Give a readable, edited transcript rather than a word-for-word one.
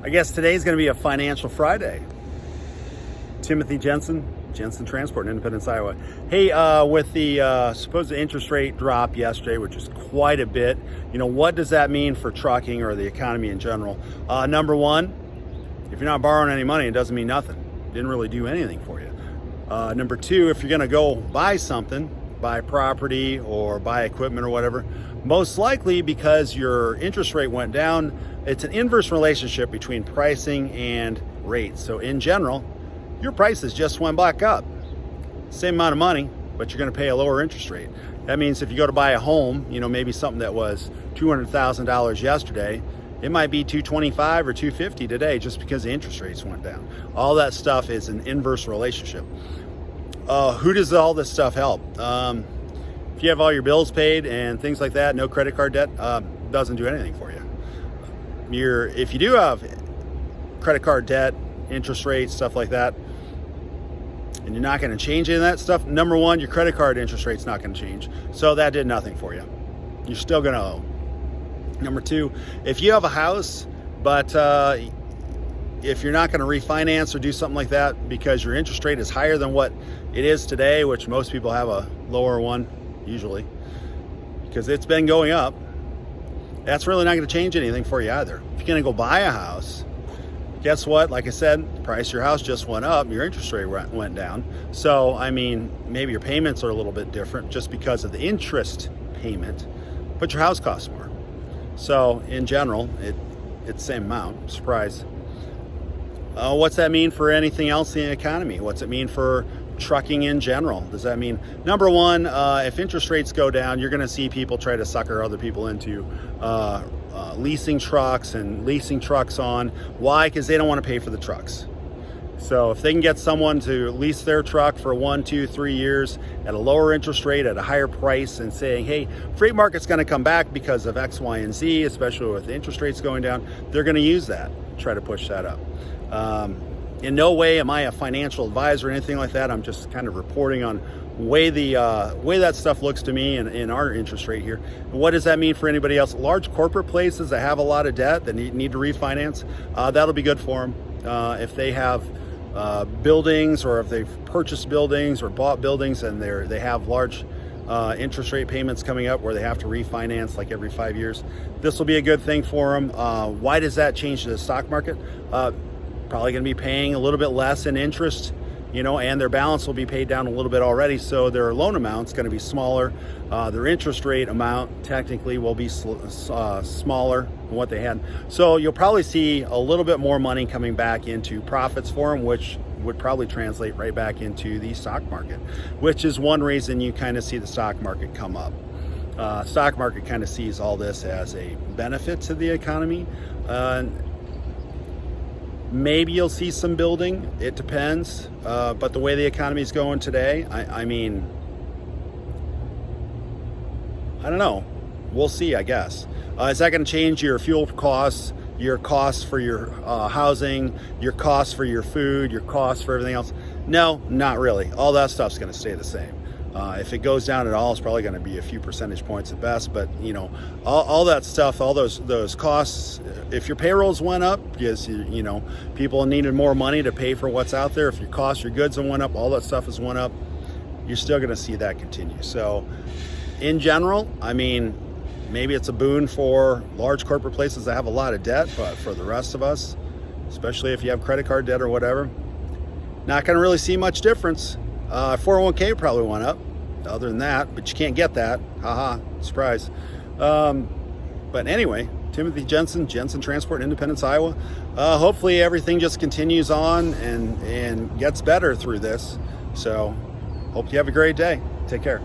I guess today's going to be a financial Friday. Timothy Jensen, Jensen Transport in Independence, Iowa. Hey, with the supposed interest rate drop yesterday, which is quite a bit, what does that mean for trucking or the economy in general? Number one, if you're not borrowing any money, it doesn't mean nothing. It didn't really do anything for you. Number two, if you're going to go buy something, buy property or buy equipment or whatever, most likely because your interest rate went down, it's an inverse relationship between pricing and rates. So in general, your prices just went back up. Same amount of money, but you're going to pay a lower interest rate. That means if you go to buy a home, maybe something that was $200,000 yesterday, it might be $225,000 or $250,000 today just because the interest rates went down. All that stuff is an inverse relationship. Who does all this stuff help? If you have all your bills paid and things like that, no credit card debt, doesn't do anything for you. If you do have credit card debt, interest rates, stuff like that, and you're not going to change any of that stuff, number one, your credit card interest rate's not going to change. So that did nothing for you. You're still going to owe. Number two, if you have a house, but if you're not going to refinance or do something like that because your interest rate is higher than what it is today, which most people have a lower one usually, because it's been going up, that's really not going to change anything for you either. If you're going to go buy a house, guess what? Like I said, the price of your house just went up, your interest rate went down. So, maybe your payments are a little bit different just because of the interest payment, but your house costs more. So in general, it's the same amount. Surprise. What's that mean for anything else in the economy? What's it mean for trucking in general? Does that mean, number one, if interest rates go down, you're going to see people try to sucker other people into leasing trucks and leasing trucks on. Why? Because they don't want to pay for the trucks. So if they can get someone to lease their truck for 1, 2, 3 years at a lower interest rate, at a higher price, and saying, hey, freight market's going to come back because of X, Y, and Z, especially with the interest rates going down, they're going to use that, try to push that up. In no way am I a financial advisor or anything like that. I'm just kind of reporting on way that stuff looks to me in our interest rate here. What does that mean for anybody else? Large corporate places that have a lot of debt that need to refinance, that'll be good for them. If they have buildings, or if they've purchased buildings or bought buildings and they have large interest rate payments coming up where they have to refinance like every 5 years, this will be a good thing for them. Why does that change the stock market? Probably going to be paying a little bit less in interest, and their balance will be paid down a little bit already, so their loan amount's going to be smaller. Their interest rate amount technically will be smaller than what they had. So you'll probably see a little bit more money coming back into profits for them, which would probably translate right back into the stock market, which is one reason you kind of see the stock market come up. Stock market kind of sees all this as a benefit to the economy. Maybe you'll see some building. It depends. But the way the economy is going today, I don't know. We'll see, I guess. Is that going to change your fuel costs, your costs for your housing, your costs for your food, your costs for everything else? No, not really. All that stuff's going to stay the same. If it goes down at all, it's probably going to be a few percentage points at best. But all that stuff, all those costs. If your payrolls went up because people needed more money to pay for what's out there. If your costs, your goods went up, all that stuff has went up. You're still going to see that continue. So, in general, maybe it's a boon for large corporate places that have a lot of debt, but for the rest of us, especially if you have credit card debt or whatever, not going to really see much difference. 401k probably went up. Other than that, but you can't get that. Haha, surprise. But anyway, Timothy Jensen, Jensen Transport, Independence, Iowa. Hopefully everything just continues on and gets better through this. So hope you have a great day. Take care.